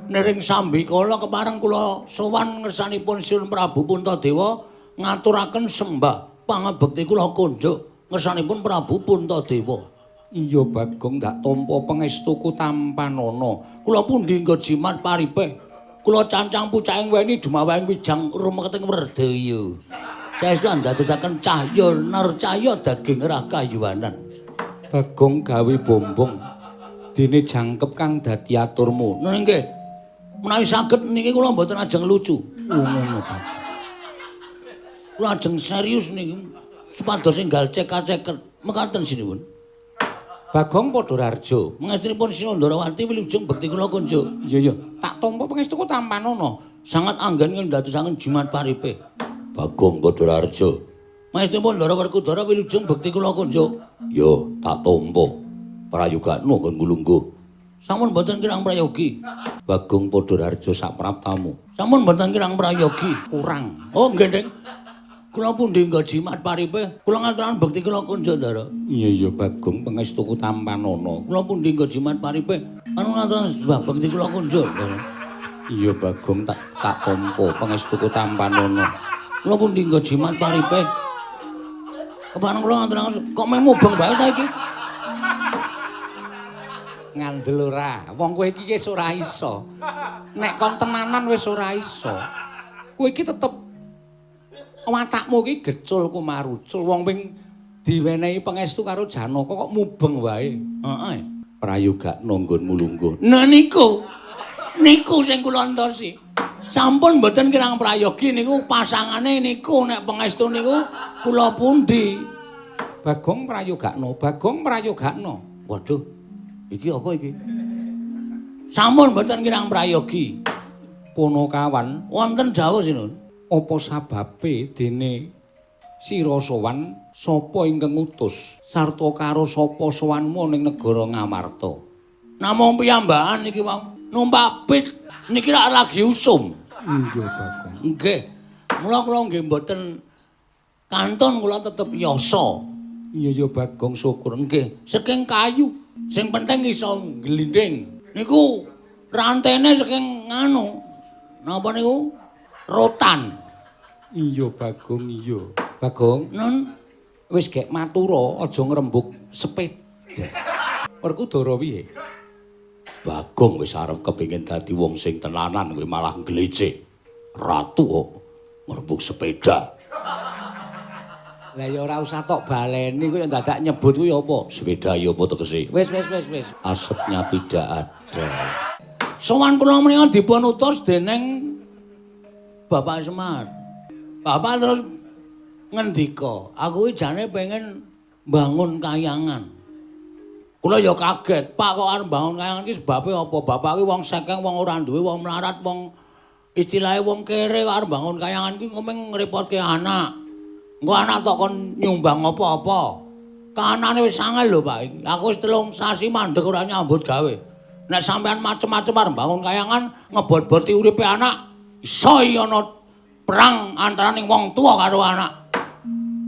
Nering sambikala kepareng kula sowan ngersanipun Sinuhun Prabu Puntadewa ngaturaken sembah pangabekti kula kunjuk ngersanipun Prabu Puntadewa. Iya Bagong ndak tampa pangestuku tampanana. Kula pundi nggo jimat paripe. Kula cancang pucaking weni dumawahing wijang rumeketing Werdaya. Saestu ndadosaken cahya narcaya daging rakayuwanan. Bagong gawe bombong. Dene jangkep kang dadi aturmu. Nggih. Menawi saged niki kula mboten ajeng lucu. Ngono ta. Kula ajeng serius niki supados enggal cekak-ceket mekaten sinuwun. Bagong Padhararja. Mengestunipun Sinuhun Ndarawati wilujeng bekti kula kunjuk. Iya ya, tak tampa pangestuku tampanana. Sangat anggen yen ndadosaken jimat paripe. Bagong Padhararja. Mengestunipun Ndara Werkudara wilujeng bekti kula kunjuk. Yo, tak tampa. Prayogakna kon mulungguh. Sampun mboten kirang prayogi. Bagong Padhararja sapraptamu. Sampun mboten kirang prayogi. Kurang. Oh, nggih, Ding. Kula pundi nggo jimat paripe. Kula ngaturaken bekti kula kunjuk, Ndara. Iya Bagong pangestuku tampanana. Kula pundi nggo jimat paripe. Anu ngaturaken sebab bekti kula kunjuk, Ndara. Iya Bagong tak tampa pangestuku tampanana. Kula pundi nggo jimat paripe. Kepareng kula ngaturaken kok meh mubeng bae ta iki. Ngandel ora, wong kowe iki wis ora iso. Nek kon tenanan wis ora iso. Kowe iki tetep watakmu iki gecul kumarucul. Wong ping diwenehi pangestu karo Janaka kok mubeng wae. Heeh. Prayogakna nggonmu lungguh. Nah niku sing kula entosi. Sampun mboten kirang prayogi niku pasangane niku nek pangestu niku kula pundi. Bagong prayogakna. Waduh, iki apa iki? Sampun mboten kirang prayogi. Punakawan, Wonten dawuh Sinuhun. apa sababe dene sira sowan sapa ingkang ngutus sarta karo sapa sowanmu ning negara Ngamarta? Namung piyambakan niki wau. Numpak pit niki lagi usum. Iya Bagong. Nggih. Mula kula nggih mboten kantun kula tetep yasa. Iya ya Bagong syukur. Nggih, saking kayu. Sing penting iso glinding. Niku rantene saking nganu. Napa niku? Rotan. Iya Bagong iya. Bagong, Nun, wis gek matura aja ngrembug sepeda. Werkudara piye? Bagong wis arep kepengin dadi wong sing tenanan kowe malah nglecek. Ratu kok ngrembug sepeda. Lah ya ora usah tok baleni kowe dadak nyebut kuwi apa? Sepeda ya apa tegese? Wis. Asepnya tidak ada. sowan kula menika dipun utus dening Bapak Semar. Bapak terus ngendika, aku iki jane pengen bangun kayangan. Kula ya kaget, Pak kok arep bangun kayangan iki sebabe apa? Bapak iki wong sekeng, wong ora duwe, wong melarat, wong istilahe wong kere kok arep bangun kayangan iki ngomong ngrepotke anak. Engko anak tok kon nyumbang apa-apa. Kahanane wis angel lho, Pak. Aku wis 3 sasi mandeg ora nyambut gawe. Nek sampean macem-macem arep bangun kayangan, ngebot-boti uripe anak, iso ana perang antaraning wong tua karo anak.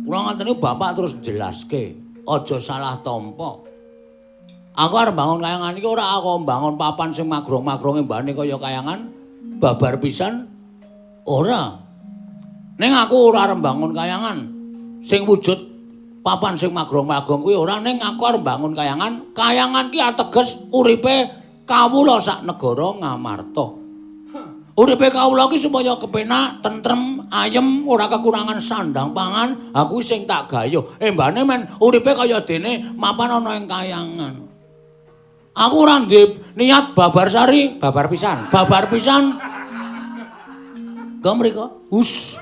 Kula ngateni bapak terus jelaske, aja salah tampa. Aku arep bangun kayangan iki ora aku bangun papan sing magrong-magronge mbane kaya kayangan babar pisan. Ora. Ning aku ora arep bangun kayangan sing wujud papan sing magrong-magrong kuwi ora, ning aku arep bangun kayangan. Kayangan ki ateges uripe kawula sak negara Ngamarta. Uripe kawula ki supaya kepenak, tentrem, ayem, ora kekurangan sandang pangan. Aku sing tak gayuh. Mbane men uripe kaya dene mapan ana ing kayangan. Aku ora ndek niat babar sari, Babar pisan. babar pisan. Gamriko. Hus.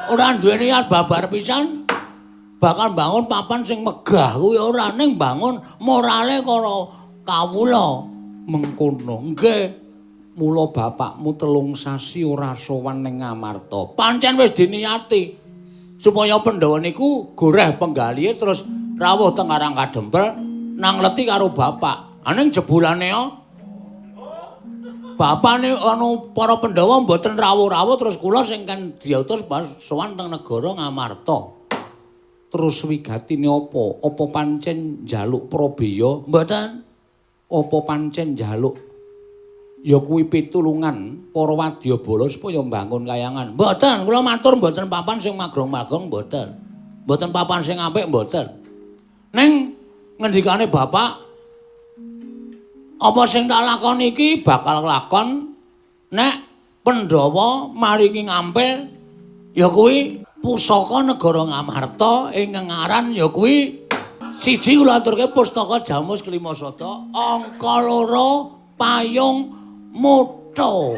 Ora duwe niat babar pisan bakal bangun papan sing megah kuwi ora, ning bangun morale karo kawula Mengkono. nggih. Mula bapakmu 3 sasi ora sowan ning Ngamarta. Pancen wis diniati supaya Pandhawa niku goreh penggalihe terus rawuh teng Karang Kadempel nang leti karo bapak. Aning jebulane bapane anu para Pandhawa mboten rawuh-rawuh terus kula sing kan diutus sowan teng negara Ngamarta. Terus wigatine apa? Apa pancen njaluk Prabeya? Mboten. apa pancen njaluk ya kuwi pitulungan para wadyabala supaya mbangun kayangan. Mboten, kula matur mboten papan sing magrong-magrong mboten. Mboten papan sing apik mboten. Ning ngendikane Bapak apa sing tak lakoni iki bakal lakon nek Pandhawa maringi ngampil ya kuwi pusaka negara Ngamarta ing ngaran ya kuwi siji kula aturke pustaka Jamus Klimasada angka 2 Payung Mutha.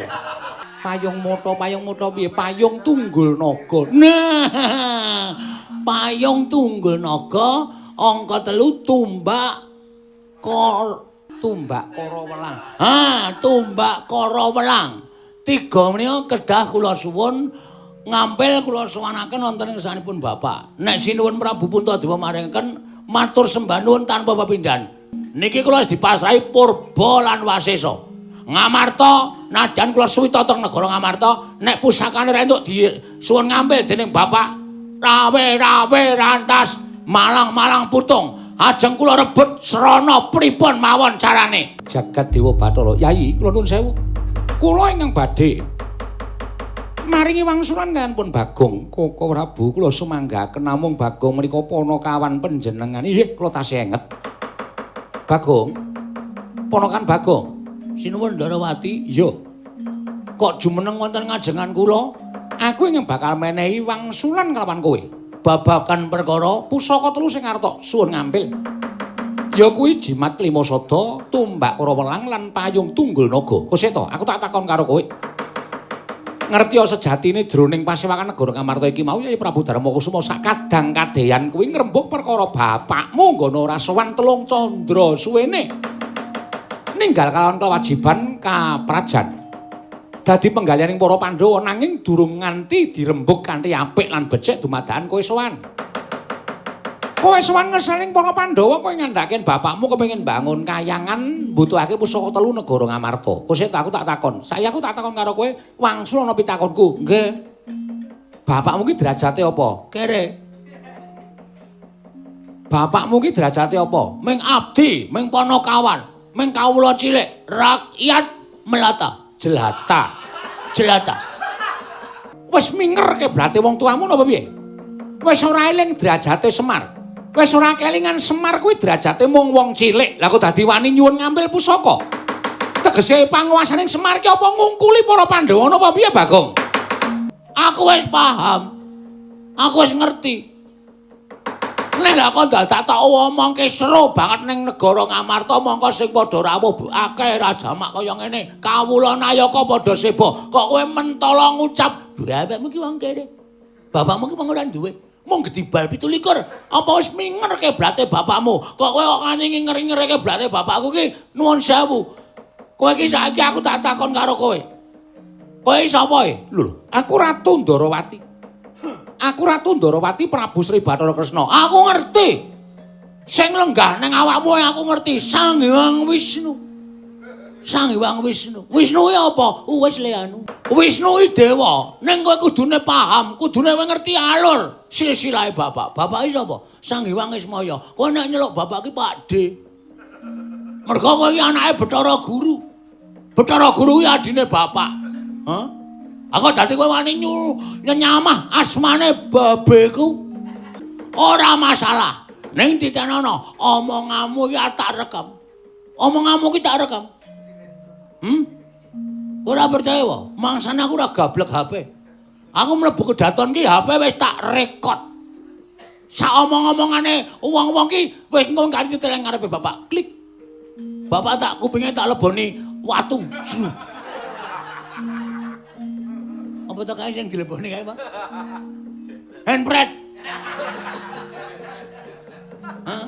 Payung Mutha piye? Payung Tunggul Naga. Nah, Payung Tunggul Naga angka 3 Tumbak Kara Welang. Tumbak Kara Welang. 3 menika kedah kula suwun ngampil kula suwanaken wonten ing sanipun Bapak. Nek sinuwun Prabu Puntadewa maringaken matur sembah nuwun tanpa pepindhan. Niki kula wis dipasrahi Purba lan Wasesa. Ngamarta nadyan kula suwita teng negara Ngamarta nek pusakane ra entuk disuwun ngampil dening Bapak rawe rantas malang putung ajeng kula rebut srana pripun mawon carane. Jagat Dewa Bathara Yayi kula nuwun sewu kula ingkang badhe maringi wangsulan kaliyan pun Bagong Koko Prabu kula sumanggaken namung Bagong menika ponokawan panjenengan. Nggih kula tasih enget. Bagong ponokan Bagong Sinuwun Ndarawati. Iya. Kok jumeneng wonten ngajengan kula? Aku ingin bakal menehi wangsulan kalawan kowe. Babagan perkara pusaka 3 sing arta suwun ngampil. Ya kuwi Jimat Klimasada, Tumbak Kara Welang lan Payung Tunggul Naga. Kuseta, aku tak takon karo kowe. Ngerti sejatine jroning pasewakan negara Ngamarta iki mau Yai Prabu Darmakusuma sak kadang kadeyan kuwi ngrembug perkara bapakmu nggono ora sowan 3 candra suwene. Ninggal kalawan kewajiban kaprajan. Dadi penggalianing para Pandhawa nanging durung nganti dirembug kanthi apik lan becik dumadakan kowe sowan. Kowe sowan ngeseling para Pandhawa kowe ngandhaken bapakmu kepengin bangun kayangan mbutuhake pusaka 3 negara Ngamarta. Kuseta aku tak takon. Saya aku tak takon karo kowe wangsul ana pitakonku. Nggih. Bapakmu ki derajate apa? Kere. Bapakmu ki derajate apa? Ming abdi, ming ponokawan. Ming kawula cilik, rakyat melata, jelata. Wis mingerke berarti wong tuamu napa piye? Wis ora eling derajate Semar. Wis ora kelingan Semar kuwi derajate mung wong cilik. Lah kok dadi wani nyuwun ngambil pusaka. Tegese panguwasaning Semar ki apa ngungkuli para Pandhawa napa piye, Bagong? Aku wis paham. Aku wis ngerti. Nek lak kok dadak tak omongke seru banget ning negara Ngamarta mongko sing padha rawuh akeh ra jamak kaya ngene. Kawula nayaka padha seba. Kok kowe mentala ngucap, "Bapakmu ki wong kere." Bapakmu ki wong ora duwe. Mung gedibal 17. Apa wis mingerke blate bapakmu? Kok kowe kok nganti ngeri-ngerike blate bapakku ki nuwun sewu. Kowe ki saiki aku tak takon karo kowe. Kowe sapa e? Lho, aku Ratu Ndarawati. Aku Ratu Ndarawati Prabu Sri Bathara Kresna. Aku ngerti. Sing lenggah ning awakmu aku ngerti. Sang Hyang Wisnu. Wisnu ki apa? Wis le anu. Wisnu ki dewa. Ning kowe kudune paham, kudune kowe ngerti alur silsilahe bapak. Bapak iki sapa? Sang Hyang Wismaya. Kowe nek nyeluk bapak ki Pakde. Mergo kowe iki anake Bathara Guru. Bathara Guru ki adine bapak. Hah? Aku dadi kowe wani nyamah asmane babeku. Ora masalah. Ning ditenono omonganmu ya tak rekam. Omonganmu ki tak rekam. Ora percaya wae. Mangsane aku ora gablek HP. Aku mlebu kedaton ki HP wis tak rekod. Sak omong-omongane wong-wong ki wis engko kanthi teleng ngarepe bapak. Klik. Bapak tak kupinge tak leboni watu. Apa tak kae sing dileboni kae, Pak? Handpret. Hah?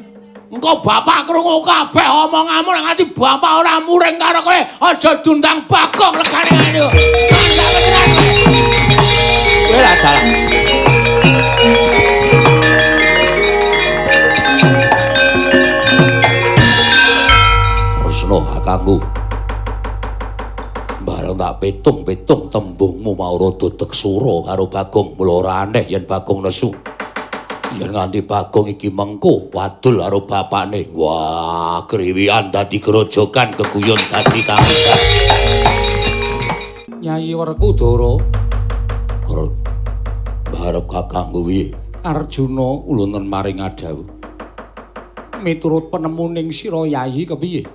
Engko bapak krungu kabeh omonganmu nek nganti bapak ora muring karo kowe, aja dundang Bagong legane ngene. Kowe ra dalah. Resna kakangku. Bareng tak pitung-pitung tembungmu mau rada deksura karo Bagong, mula ora aneh yen Bagong nesu. Yen nganti Bagong iki mengko wadul karo bapakne. Wah, kriwian dadi grojogan keguyon dadi tangisan. Nyai Werkudara Karo barep Kakang kuwi Arjuna ulunten maring adhawu. Miturut penemuning sira Yayi kepiye?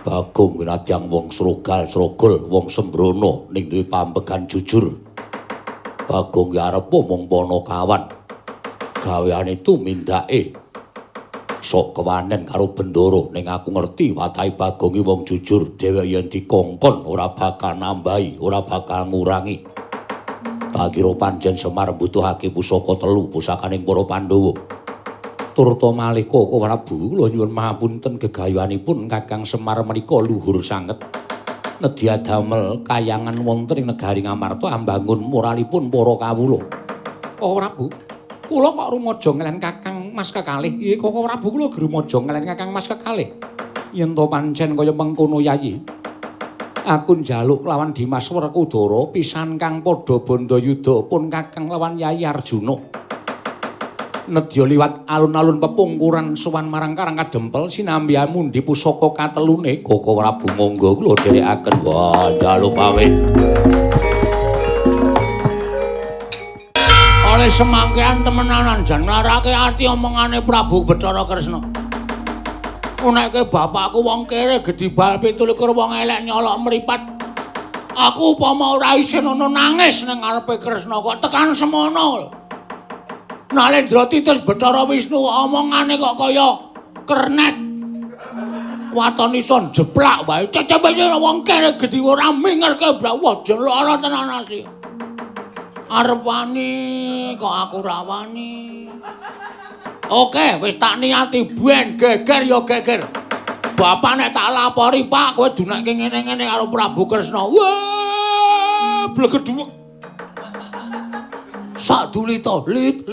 Bagong kuwi nadyang wong srogal-srogol, wong sembrono ning duwe pambegan jujur. Bagong ya arep mung Panakawan. Gaweane tumindake sok kewanen karo Bendoro ning aku ngerti watahe Bagong iki wong jujur, dheweke yen dikongkon ora bakal nambahi, ora bakal ngurangi. Tak kira pancen Semar mbutuhake pusaka 3 pusakaning para Pandhawa. Turta malih Koko Prabu kula nyuwun mahapunten gegayanipun Kakang Semar menika luhur sanget. Nedya damel kayangan wonten ing negari Ngamarta ambangun moralipun para kawula. Koko Prabu, kula kok rumaja ngelen Kakang Mas kekalih. Nggih Koko Prabu kula rumaja ngelen Kakang Mas kekalih. Yen to pancen kaya mengkono Yayi. Aku njaluk lawan Dimas Werkudara pisan kang padha bandayuda pun Kakang lawan Yayi Arjuna. Nedya liwat alun-alun pepungkuran sowan marang Karang Kadempel sinambi mundi pusaka katelune. Koko Prabu monggo kula dherekaken. Wah, njaluk pamit. Oleh semangkean temenanan jan nglarake ati omongane Prabu Bathara Kresna. Unekke bapakku wong kere gedhi bal 17 wong elek nyolok mripat. Aku upama ora isin ana nangis nang ngarepe Kresna kok tekan semono. Nalendra Titis Bathara Wisnu omongane kok kaya kernet. Waton ison jeplak wae. Cecepe wong kere gedhi ora mingerke bla. Wah, jen lara tenan asli. Arep wani kok aku ra wani. Oke, wis tak niati ben geger ya geger. Bapak nek tak lapori, Pak, kowe dunekke ngene-ngene karo Prabu Kresna. Wah, blegedhuwek. Sak dulita, lit.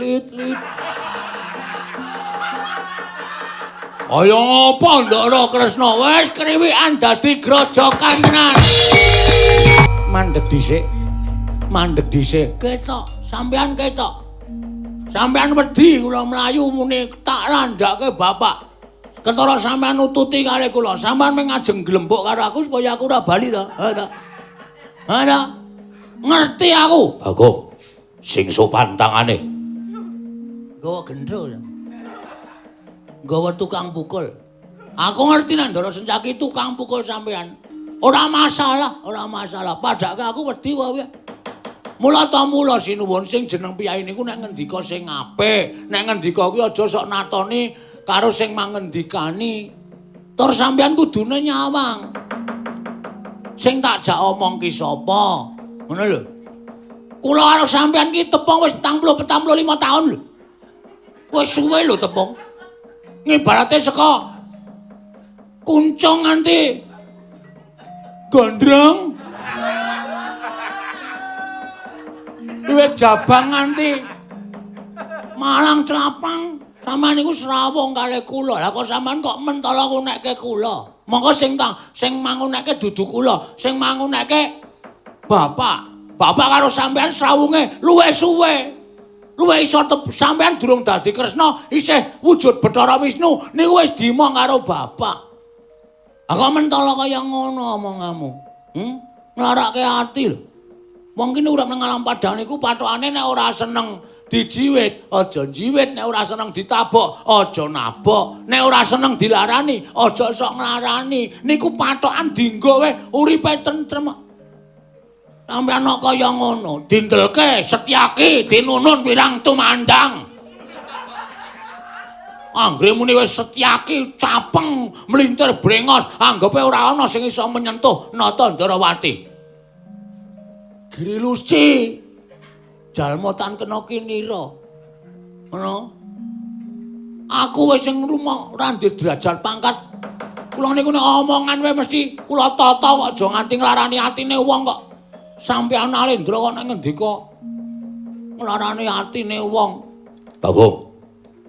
Kaya apa Ndara Kresna wis kriwikan dadi grojogan tenan. Mandeg dhisik. Ketok, sampean ketok. Sampean wedi kula mlayu muni tak landhake bapak. Ketara sampean nututi kalih kula. Sampean mung ngajeng glembok karo aku supaya aku ora bali to. Ha ta? Ngerti aku. Bagong, sing sopan tangane. Gawa gendro. Gawa tukang pukul. Aku ngerti nek Ndara Sencaki tukang pukul sampean. Ora masalah. Padake aku wedi wae. Mula sinuwun sing jeneng piyai niku nek ngendika sing apik, nek ngendika kuwi aja sok natoni karo sing mangendikani. Tur sampeyan kudune nyawang. Sing tak jak omong ki sapa? Ngono lho. Kula karo sampeyan ki tepung wis 45 taun lho. Wis suwe lho tepung. Ngibarate saka kuncung nganti gondrong. Wiwit Jabang nganti Malang Clapang sampean niku srawung kalih kula. Lah kok sampean kok mentala ngunekke kula. Monggo sing mangunekke dudu kula, sing mangunekke bapak. Bapak karo sampean srawunge luwih suwe. Luwih iso sampean durung dadi Kresna, isih wujud Bathara Wisnu niku wis dimong karo bapak. Lah kok mentala kaya ngono omonganmu? Nglarake ati lho. Wong kene urip nang alam padang niku pathokane nek ora seneng dijiwit, aja jiwit, nek ora seneng ditabok, aja nabok, nek ora seneng dilarani, aja sok nglarani. Niku pathokan dienggo wae uripe tentrem. Sampeyan kok kaya ngono, dindelke Setyaki, dinunun pirang tumandang. Anggere muni wis Setyaki capeng, mlintir brengos, anggape ora ana sing iso menyentuh nata Ndarawati. Grilusi jalma tan kena kinira. Ngono. Aku wis sing rumah ora ndek derajat pangkat. Kula niku nek omongan wae mesti kula tata kok aja nganti nglarani atine wong kok. Sampeyan Alendra kok nek ngendika nglarani atine wong. Bagong,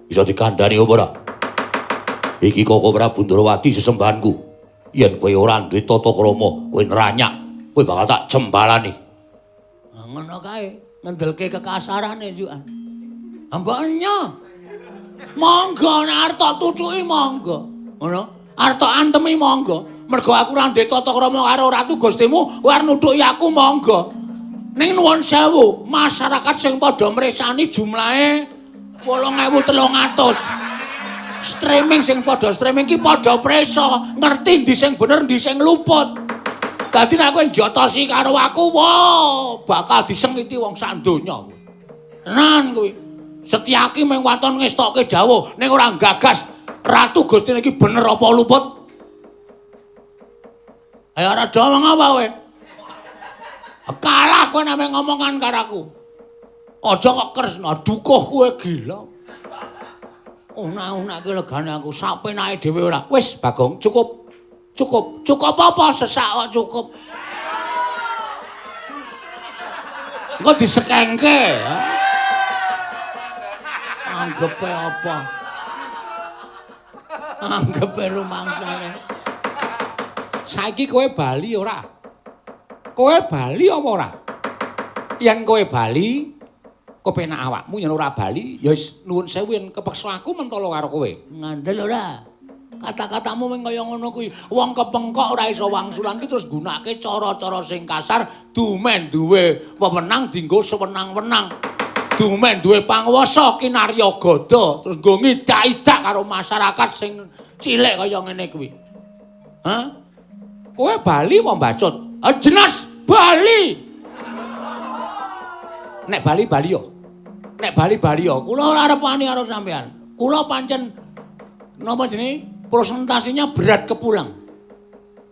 bisa dikandhani apa ora? Iki Koko Prabu Ndarawati sesembahanku. Yen kowe ora duwe tata krama, kowe neranyak, kowe bakal tak jembalani. Ngono kae, ngendelke kekasarane njukan. Ambanya. Monggo nek arep tucuki monggo. Ngono. Arep antemi monggo. Mergo aku ora ndek tata krama karo ratu Gustimu, kowe arep nutuki aku monggo. Ning nuwun sewu, masyarakat sing padha mresani jumlahe 8.300. Streaming sing padha streaming iki padha presa, ngerti ndi sing bener ndi sing luput. Dadi nek kowe njotosi karo aku, wah, bakal disengiti wong sak donya. Tenan kuwi. Setyaki mung waton ngestokke dawuh ning ora gagas Ratu Gusti iki bener apa luput? Ayo ora do ngomong apa kowe? Kalah kowe nek ngomongan karo aku. Aja kok Kresna dukuh kowe gila. Una-una iki legane aku sapenake dhewe ora. Wis Bagong, cukup. Cukup. Cukup apa sesak kok cukup. Engko disekengke. Anggepe apa? Anggepe rumangsane. Saiki kowe bali ora? Kowe bali apa ora? Yen kowe bali, kepenak awakmu yen ora bali, ya wis nuwun sewu yen kepeksa aku mentolo karo kowe. Ngandel ora? Kata-katamu mung kaya ngono kuwi. Wong kepengkok ora iso wangsulan ki terus gunakake cara-cara sing kasar, dumen duwe wewenang dienggo sewenang-wenang. Dumen duwe panguwasa kinarya gada, terus nggo ngidak-idak karo masyarakat sing cilik kaya ngene kuwi. Hah? Kowe bali apa mbacut? Jelas Bali. Nek bali yo. Nek Bali yo. Kula ora arep wani karo sampean. Kula pancen napa jenenge? Presentasinya berat kepulang.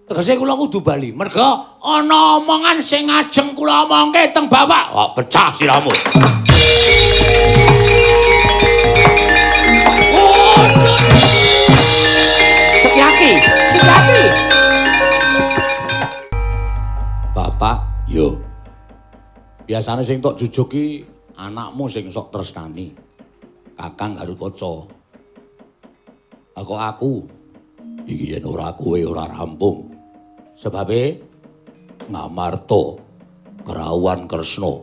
Tegese kula kudu bali. Merga ana omongan sing ajeng kula omongke teng bapak. Kok pecah siramu. Setyaki. Bapak, yo. Biasane sing tok jujuk ki anakmu sing sok tresnani. Kakang Garukaca. Aku iki yen ora kowe ora rampung. Sebabe Ngamarta Kerawan Kresna.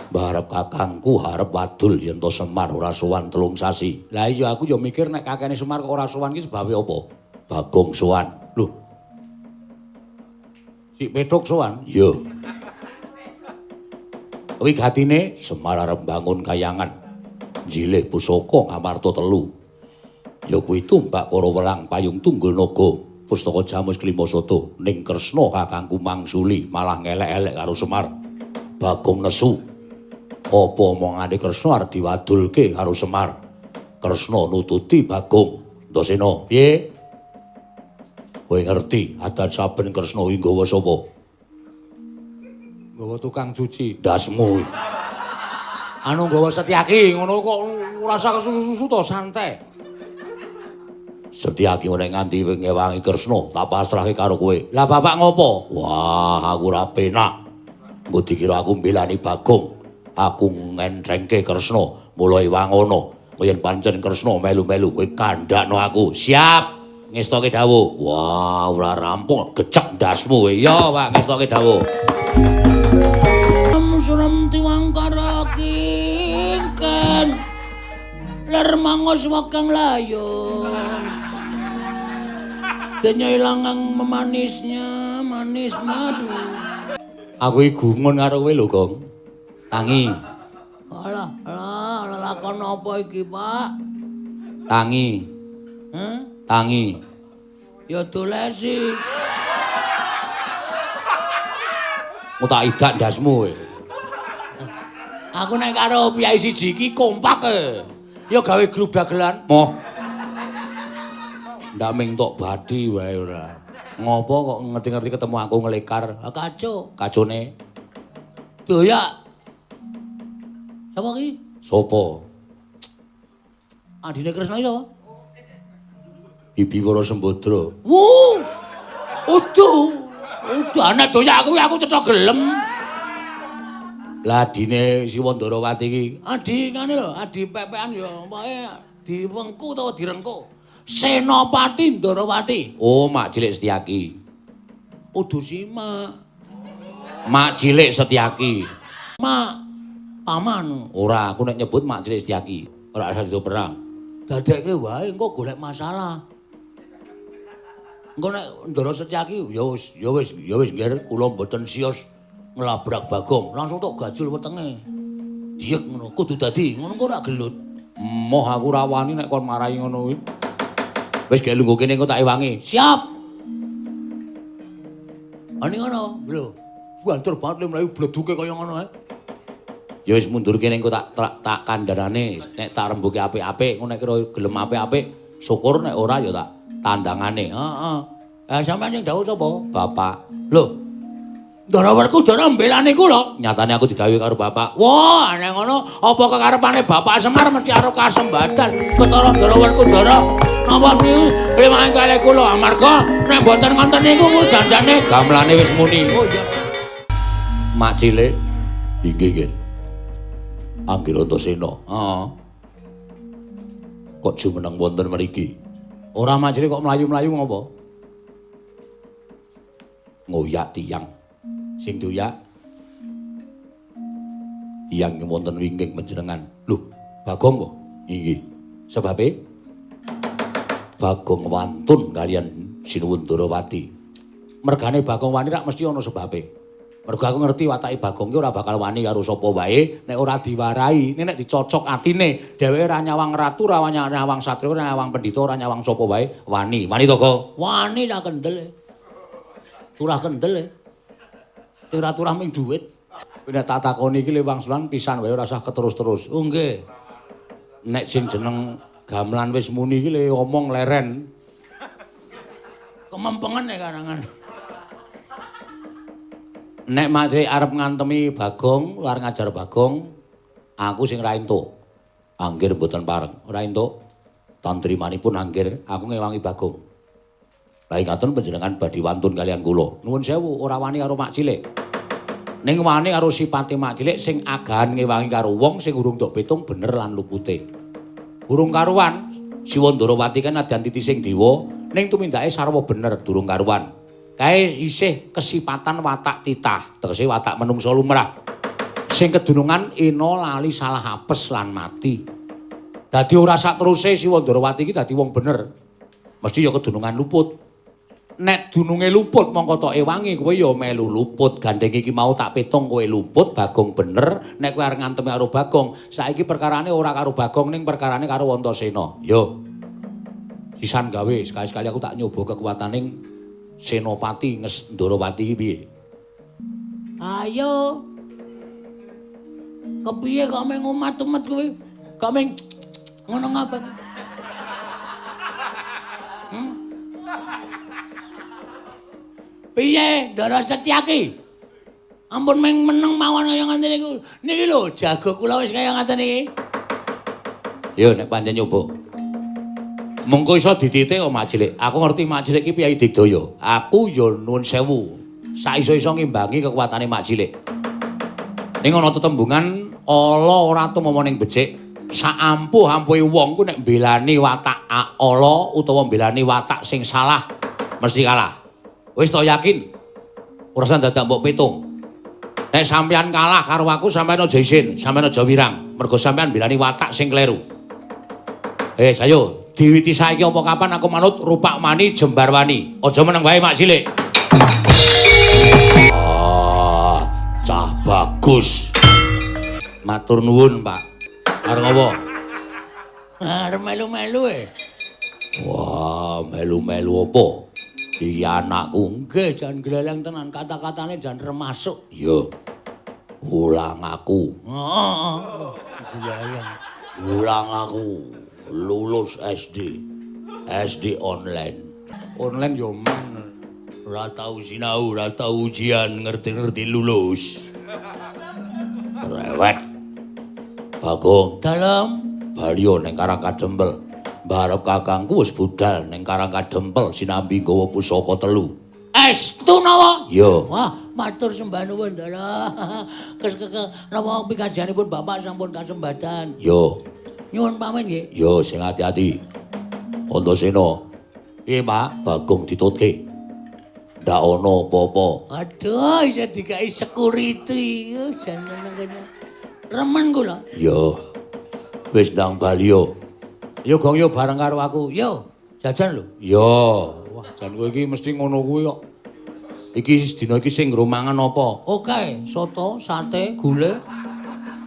Barep kakangku harep wadul yen to Semar ora sowan 3 sasi. Lah iya aku ya mikir nek kakene Semar kok ora sowan ki sebabe apa? Bagong sowan. Lho. Si Petruk sowan? Iya. Kuwi gatine Semar arep bangun kayangan. Jilih pusaka Ngamarta 3. Ya kuwi tumbak para welang payung tunggul naga pustaka Jamus Klimasata ning Kresna kakangku mangsuli malah ngelek-elek karo Semar. Bagong nesu. Apa omongane Kresna arep diwadulke karo Semar. Kresna nututi Bagong. Ndasena, piye? Kowe ngerti adat saben Kresna kuwi nggawa sapa? Nggawa tukang cuci. Dasmu. Anu nggawa Setyaki ngono kok ora usah kesusu-susu to santai. Setyaki nek nganti ngewangi Kresna tak pasrahke karo kowe. Lah bapak ngopo? Wah, aku ora penak. Engko dikira aku mbelani Bagong. Aku ngentrengke Kresna, mulai wangono. Yen pancen Kresna melu-melu kowe kandhakno aku. Siap. Ngestoke dawuh. Wah, ora rampung gecek ndasmu kowe. Ya, Pak, ngestoke dawuh. Surem tiwang karaking ler mangos wakang layon. Denya ilangang memanisnya, manis madu. Aku iki gumun karo kowe lho, Gong. Tangi. Alah, lakon apa iki, Pak? Tangi. Hah? Tangi. Ya dolesi. Mu tak idak ndasmu kowe. Aku nek karo piyai siji iki kompak e. Ya gawe grup dagelan. Moh. Ndak ming tok badi wae ora. Ngopo kok ngerti-ngerti ketemu aku ngelekar? Kaco. Kacone Doyak. Sapa ki? sapa? Adine Kresna sapa? Bibi Wara Sembadra. Uduh anak doyak aku cetha gelem. Lah adine Siwandarawati iki Adi ngene lho, adi pepean ya pokoke diwengku utawa direngku. Senopati Ndarawati. Oh, mak cilik Setyaki. Udu Sima. Mak cilik Setyaki. Mak Paman. Ora, aku nek nyebut Mak Cilik Setyaki. Ora ada itu perang. Dadekke wae engko golek masalah. Engko nek Ndara Setyaki ya wis nggih kula mboten sios nglabrak Bagong. Langsung tok gajul wetenge. Diek ngono, kudu dadi ngono kok ora gelut. Moh aku ra wani nek kon marahi ngono kuwi. Wis gawe lungguh kene engko tak ewangi. Siap. Ani ngono, lho. Banter banget mlayu bleduke kaya ngono ae. Ya wis mundur kene engko tak kandharane nek tak rembuke apik-apik ngono nek kira gelem apik-apik syukur nek ora ya tak tandangane. Heeh. Sampeyan sing dawuh sapa? Bapak. Lho. Ndarawerku jare mbelani kula. Nyatane aku digawe karo bapak. Wah, nek ngono apa kekarepane Bapak Semar mesti arep kasembatan. Ketara Ndarawerku Ndara napa niku rimahe kalih kula amarga nek mboten wonten niku janjane Gamelane wis muni. Oh iya. Mak Cilik. Inggih, nggih. Anggir Antasena. Heeh. Kok jumeneng wonten mriki? Ora Mak Cilik kok mlayu-mlayu ngopo? Ngoyak tiyang. Sing doyak. Tiyang wonten wingking panjenengan. Lho, Bagong kok? Inggih. Sebabe Bagong wantun kalian Sinuwun Darawati. Mergane Bagong wani rak mesti ana sebabe. Mergo aku ngerti watake Bagong ki ora bakal wani karo sapa wae nek ora diwarai. Nek dicocok atine, dheweke ora nyawang ratu, ora nyawang satria, ora nyawang pendhita, ora nyawang sapa wae, wani. Wani to, Kang? Wani tak kendel. Turah kendel. Turah-turah ming dhuwit. Nek tak takoni iki le wangsulan pisan wae ora usah keterus-terus. Oh nggih. Nek sing jeneng gamelan wis muni iki le omong leren. Kemempengan nek karangan. Nek Mak Cilik arep ngantemi Bagong, arep ngajar Bagong, aku sing ra entuk. Anggir mboten pareng. Ora entuk. Tantrimanipun anggir Aku ngewangi Bagong. baik ngaten panjenengan badhe wantun kalian kula. Nuwun sewu, ora wani karo Mak Cilik. Ning wani karo sipate Mak Cilik sing agahan ngewangi karo wong sing urung tok pitung bener lan lupute. Urung karuan, Siwa Ndarawati kan adan titi sing dewa, ning tumindake sarwa bener durung karuan. Kae isih kesipatan watak titah, tegese watak menungsa lumrah. Sing kedunungan ina lali salah apes lan mati. Dadi ora sak teruse Siwa Ndarawati iki dadi wong bener. Mesti ya kedunungan luput. Nek dununge luput mongko tok ewangi kowe ya melu luput. Gandeng iki mau tak pitung kowe luput, Bagong bener. Nek kowe arep ngantemi karo Bagong, saiki perkarane ora karo Bagong ning perkarane karo Antasena. Yo. Sisan gawe, sekali-sekali aku tak nyoba kekuataning Senopati Ndarawati iki piye? Ayo. Kepiye kok meng umat-umat kowe? Kok meng ngono ngapa? Piye Ndara Setyaki? Ampun meng meneng mawon kaya ngoten niku. Niki lho jago kula wis kaya ngoten iki. Yo nek pancen nyoba. Mengko iso dititik kok Mak Cilik. Aku ngerti Mak Cilik iki Piyai Digdaya. Aku yo nuwun sewu. Sak iso-iso ngimbangi kekuatane Mak Cilik. Ning ana tetembungan ala ora tumama ning becik. Sak ampuh-ampuhe wong ku nek mbelani watak ala utawa mbelani watak sing salah mesti kalah. Wis to yakin? Ora usah dadak mbok pitung. Nek sampean kalah karo aku sampean aja isin, sampean aja wirang. Mergo sampean mbelani watak sing kleru. Ayo, diwiti saiki apa kapan aku manut rupak mani jembar wani. Aja meneng wae Mak Cilik. Ah, cah bagus. Matur nuwun, Pak. Arep ngopo? Arep melu-melu e. Wah, melu-melu apa? Iki anakku. Nggih, jan gleleng tenan kata-katane jan remasuk. Yo. Ulang aku. Heeh. Gleleng. Ulang aku. Lulus SD. SD online. Online yo men. Ora tau sinau, ora tau ujian, ngerti-ngerti lulus. Rewet. Bagong, Dalem. baliyo ning Karang Kadempel. Barep kakangku wis budal ning Karang Kadempel sinambi nggawa pusaka 3. Estu nawa? Yo. Wah, matur sembah nuwun Ndara. Napa pikajanipun Bapak sampun kasembatan. Yo. Nyuwun pamit nggih. Yo sing ati-ati. Antasena. Piye, Pak? Bagong ditutke. Ndak ana apa-apa. Aduh, iso dikai security. Jan meneng kene. Remen kula. Yo. Wis ndang bali yo. Yo Gong yo bareng karo aku. Yo, jajan lho. Yo. Wah, jan kowe iki mesti ngono kuwi kok. Iki dina iki sing nggo mangan apa? Oke, soto, sate, gulai,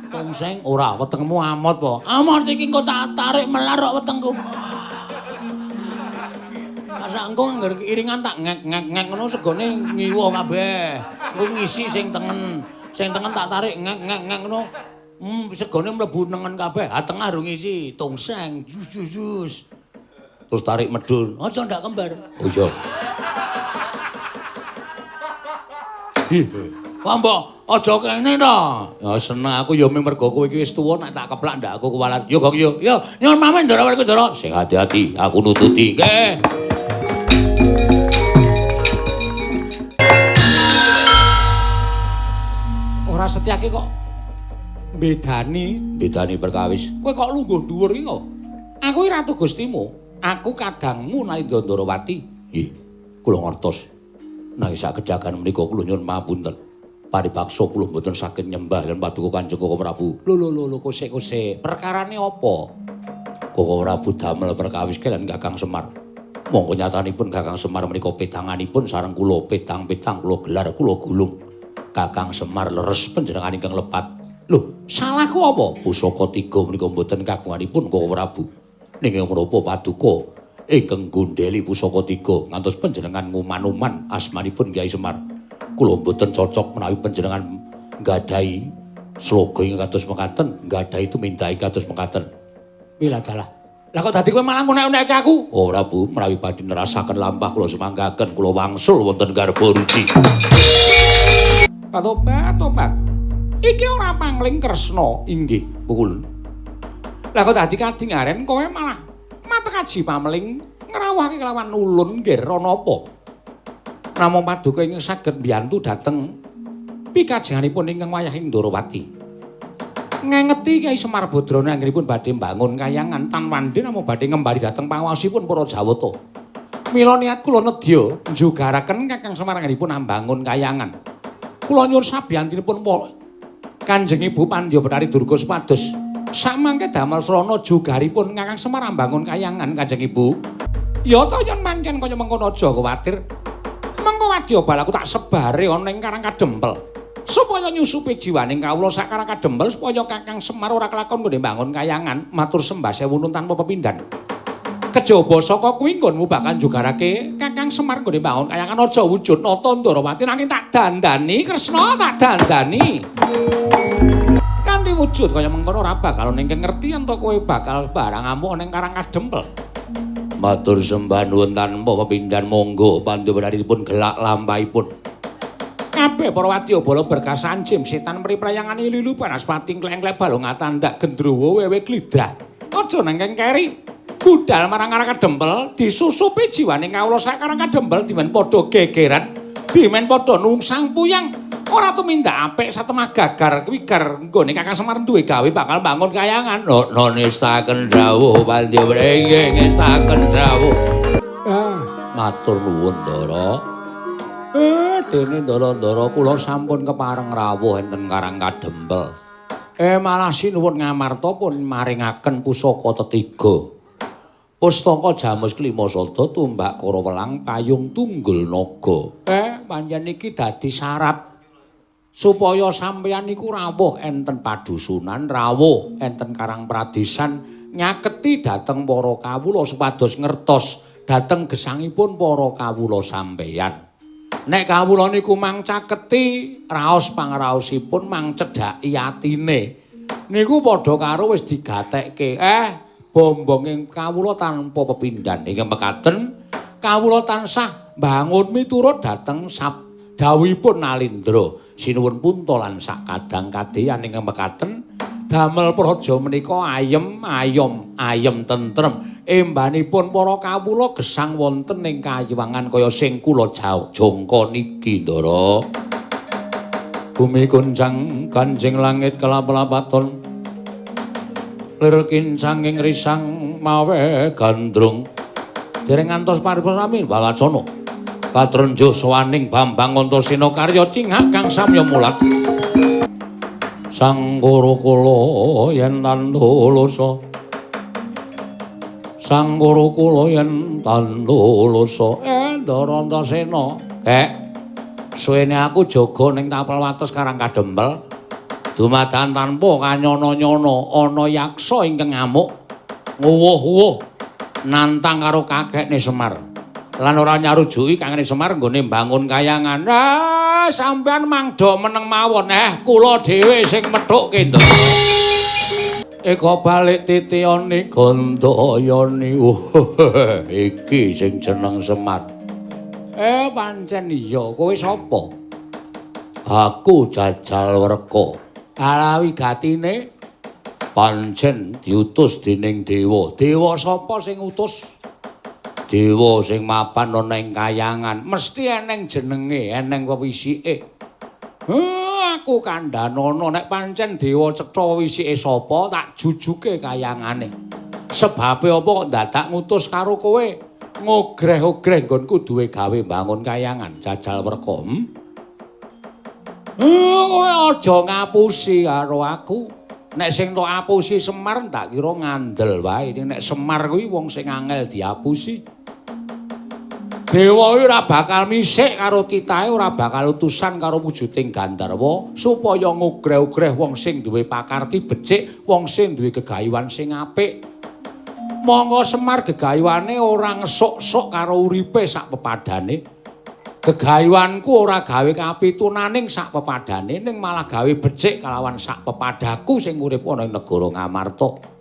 tongseng. Ora, wetengmu amot po. Amot iki engko tak tarik melar kok wetengku. Masa engko ngger iringan tak ngek-ngek ngono segone ngiwo kabeh. Engko ngisi sing tengen. Sing tengen tak tarik ngek-ngek ngono. Segone mlebu nengen kabeh. Ha tengah ro ngisi tongseng, jus. Terus tarik medun. Aja ndak kembar. Oh iya. Wah mbok aja kene ta. Ya seneng aku ya mergo kowe iki wis tuwa nek tak keplak ndak aku kuwalat. Yo Gong yo. Yo, nyuwun pamit Ndara Werku Dara. Sing hati-hati, aku nututi. Nggih. Ora Setyaki kok bedani perkawis. kowe kok lungguh dhuwur iki kok. Aku iki ratu Gustimu, aku kadangmu Nalindra Ndarawati. Nggih, kula ngertos. Nanging sak kejagan menika kula nyuwun mapunten. Paripaksa kula mboten saged nyembah lan paduka Kanjeng Koko Prabu. Lho, kosek. Perkarane apa? Koko Prabu damel perkawis kaliyan Kakang Semar. Monggo nyatanipun Kakang Semar menika pedanganipun sareng kula pedang-pedang kula gelar kula gulung. Kakang Semar leres panjenengan ingkang lepat. Lho, salahku apa? Pusaka 3 menika mboten kagunganipun Koko Prabu. Ninging menapa paduka ingkang gondheli pusaka 3 ngantos panjenengan nguman-uman asmanipun Kyai Semar. Kula mboten cocok menawi panjenengan nggadahi sloga ing kados mekaten, nggadahi tumindahi kados mekaten. Wila dalah. Lah kok dadi kowe malah ngunek-unekke aku? Oh Prabu, menawi badhe nerasaken lampah kula semanggaken kula wangsul wonten garba ruci. Tobat. Iki ora pangling Kresna, inggih, Pukul. Lah kok dadi kadingaren kowe malah matekaji pamling ngrawuhake kelawan ulun nggih ana apa? Namung paduka ingkang saged mbiyantu dhateng pikajenganipun ingkang wayahing Ndarawati. Ngengeti Kyai Semar Badrana anggenipun badhe mbangun kayangan Tanwandi namung badhe ngembari dhateng panguwasipun para Jawata. Mila niat kula nedya njugaraken Kakang Semar anggenipun ambangun kayangan. Kula nyuwun sabiyantinipun Kanjeng Ibu Pandya Betari Durga supados samangke damel srana jugaripun Kakang Semar ambangun kayangan Kanjeng Ibu. Ya ta yen pancen kaya mengkono aja kuwatir. Mengko wadyabal aku tak sebare ana ing Karang Kadempel. Supaya nyusupi jiwaning kawula sak Karang Kadempel supaya Kakang Semar ora kelakon nggone mbangun kayangan matur sembah sewu nun tanpa pepindhan. Kejaba saka kuwi nggonmu bakal jugarake Kakang Semar nggone mbangun kayangan aja wujud nata Ndarawati nanging tak dandani Kresna tak dandani. Kanthi wujud kaya mengkono ora bakal ningkeng ngerti yen to kowe bakal barang amuk ning Karang Kadempel. Matur sembah nuwun tanpa pepindhan monggo pandhawanipun gelak lampahipun. Kabeh para wadyabala berkas anjim setan mriprayangan lilu Banaspati kleng-kleng balung atandak gendruwo wewe glidrah. Aja nengkeng keri. Budal marang Karang Kadempel disusupi jiwaning kawula sak Karang Kadempel dimen padha gegeran, dimen padha nungsang puyang. Ora tumindak apik satemah gagar wigar nggone Kakang Semar duwe gawe bakal bangun kayangan. No ngestaken dawuh Pandya ngestaken dawuh. Matur nuwun Ndara. Dene Ndara-ndara kula sampun kepareng rawuh enten Karang Kadempel. Malah sinuwun ngamarta pun maringaken pusaka tetiga. Pustaka Jamus Klima Sada tumbak Kara Welang payung tunggul naga. Pancen iki dadi syarat supaya sampeyan niku rawuh enten padusunan, rawuh enten Karang Pradesan, nyaketi dhateng para kawula supados ngertos dhateng gesangipun para kawula sampeyan. Nek kawula niku mang caketi raos pangraosipun mang cedhaki atine. Niku padha karo wis digatekke. Bombonging kawula tanpa pepindhan. Ingkang mekaten kawula tansah bangun miturut dhateng dawuhipun Nalindra. Sinuwun punta lan sak kadang kadheyan ingkang mekaten damel praja menika ayem tentrem. Embanipun para kawula gesang wonten ing kayiwangan kaya sing kula jangka niki Ndara. Bumi kunjang kanjing langit kelap-lapaton. Lir kincanging risang mawe gandrung. Dereng ngantos paripurna sami wawacana. Katrenjo sawaning Bambang Antasena karya cingak kang samya mulat. Sang Guru kula yen tandulasa Sang Guru kula yen tandulasa Ndara Antasena kek suwene aku jaga ning tapel wates Karang Kadempel dumadakan tanpa kanyana-nyana ana yaksa ingkang ngamuk nguwuh-uwuh nantang karo kakekne Semar lan ora nyarujuki kangane Semar nggone mbangun kayangan sampean mangdo meneng mawon kula dhewe sing methukke to eka balik titiane Gandayani iki sing jeneng Semar pancen iya kowe sapa aku Jajal Werka alawi gatine pancen diutus dening dewa. Dewa sapa sing utus? Dewa sing mapan ana ing kayangan, mesti eneng jenenge, eneng wewisike. Aku kandhanono nek pancen dewa cetha wewisike sapa tak jujuke kayangane. Sebabe apa kok dadak ngutus karo kowe? Ngogreh-ogreh nggonku duwe gawe bangun kayangan Jajal Werka. Kowe aja ngapusi karo aku. Nek sing tok apusi Semar tak kira ngandel wae. Nek Semar kuwi wong sing angel diapusi. Dewa ora bakal misik karo titahe, ora bakal utusan karo wujuding Gandharwa supaya ngogreh-ogreh wong sing duwe pakarti becik, wong sing duwe gegayuhan sing apik. Monggo Semar gegayuhane ora ngesuk-esuk karo uripe sak pepadane. Gegayuhanku ora gawe kapitunaning sak pepadane ning malah gawe becik kalawan sak pepadaku sing urip ana ing negara Ngamarta.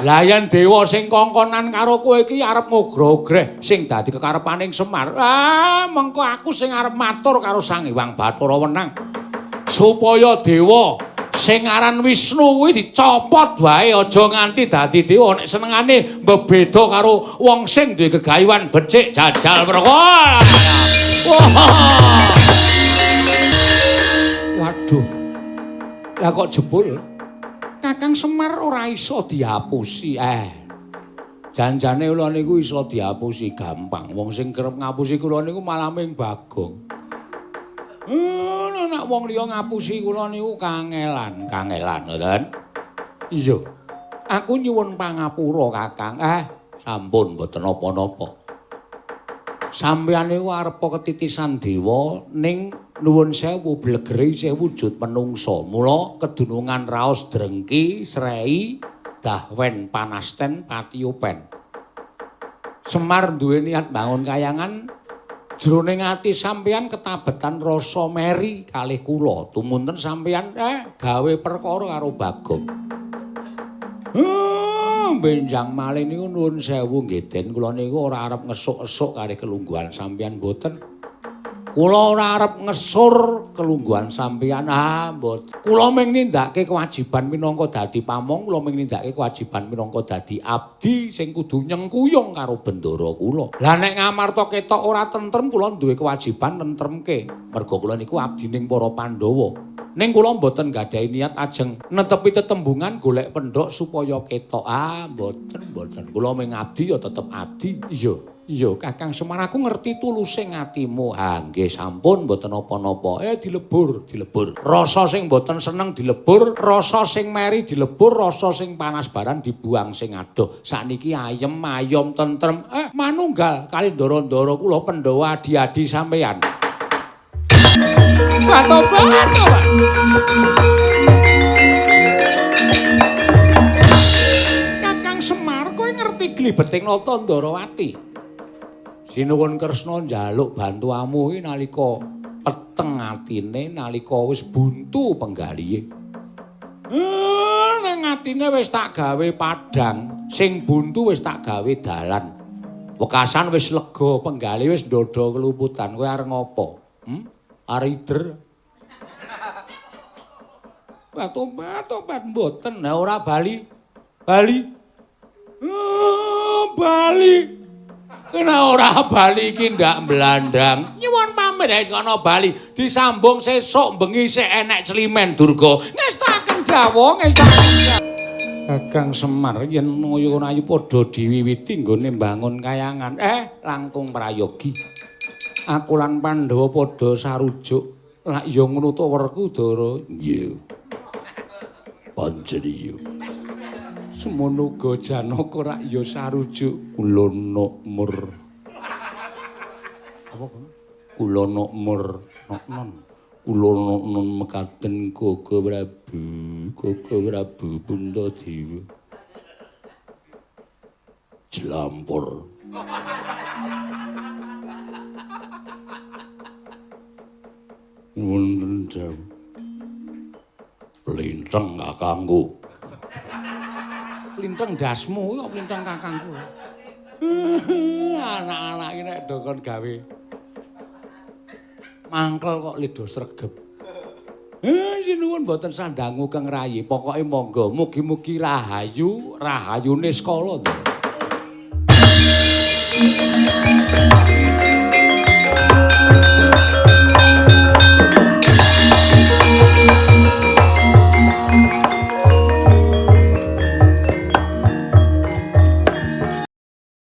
Lah yen dewa sing kongkonan karo kowe iki arep ngogreh-ogreh sing dadi kekarepaning Semar. Mengko aku sing arep matur karo Sang Hyang Bathara Wenang supaya dewa sing aran Wisnu kuwi dicopot wae aja nganti dadi dewa nek senengane mbebeda karo wong sing duwe gegayuhan becik Jajal Werka. Waduh. Lah kok jebul Kakang Semar ora iso diapusi. Janjane kula niku iso diapusi gampang. Wong sing kerep ngapusi kula niku malah ming Bagong. Nek wong liya ngapusi kula niku kangelan, ngoten. Iya. Aku nyuwun pangapura, Kakang. Sampun mboten napa-napa. Sampeyan niku arepa ketitisan dewa ning nuwun sewu blegere isih wujud menungsa. Mula kedunungan raos drengki, srei, dahwen panasten, patiopen. Semar duwe niat bangun kayangan jroning ati sampeyan ketabetan rasa meri kalih kula. Tumunten sampeyan gawe perkara karo Bagong. Benjang malih niku nuwun sewu nggih Den, kula niku ora arep ngesuk-esuk kali kelungguhan sampeyan mboten. Kula ora arep ngesur kelungguhan sampeyan, mboten. Kula mung nindakake kewajiban minangka dadi pamong, kula mung nindakake kewajiban minangka dadi abdi sing kudu nyengkuyung karo bendara kula. Lah nek Ngamarta ketok ora tentrem, kula duwe kewajiban nentremke. Merga kula niku abdining para Pandhawa. Ning kula mboten gadahi niat ajeng netepi tetembungan golek pendhok supaya ketok. Mboten. Kula mung abdi ya tetep abdi. Iya, Kakang Semar aku ngerti tulusing atimu. Nggih sampun mboten napa-napa. Dilebur. Rasa sing mboten seneng dilebur, rasa sing meri dilebur, rasa sing panas baran dibuang sing adoh. Sakniki ayem, ayom, tentrem. Manunggal kali ndara-ndara kula Pandhawa adi-adi sampeyan. Batobat. Kakang Semar kowe ngerti glibeting nata Ndarawati. Sinuwun Kresna njaluk bantuamu iki nalika peteng atine, nalika wis buntu penggalihe. Nang atine wis tak gawe padang, sing buntu wis tak gawe dalan. Wekasan wis lega, penggali wis ndodho keluputan. Kowe arep ngopo? Arider. Tobat mboten. Lah ora bali. Bali. Kena ora bali iki ndak blandang. Nyuwun pamit wis kono bali. Disambung sesuk bengi sik enek Climen Durga. Ngestaken dawuh, Kakang Semar yen ngoyo-ayu padha diwiwiti nggone mbangun kayangan. Langkung prayogi. Aku lan Pandhawa padha sarujuk. Lak ya ngono to Werkudara. Nggih. Panjenengan Semono uga Janaka rak ya sarujuk kula Nokmur. Apa kok? Kula Nokmur Noknon. Kula Noknon mekaten Gaga Prabu Puntadewa. Jelampur. Wonten jam. Linteng kakangku. Linteng dasmu kok linteng kakangku. Anak-anak iki nek dokon gawe mangkel kok lido sregep. Sinuwun mboten sandangu keng rayi. Pokoke monggo mugi-mugi rahayune skala.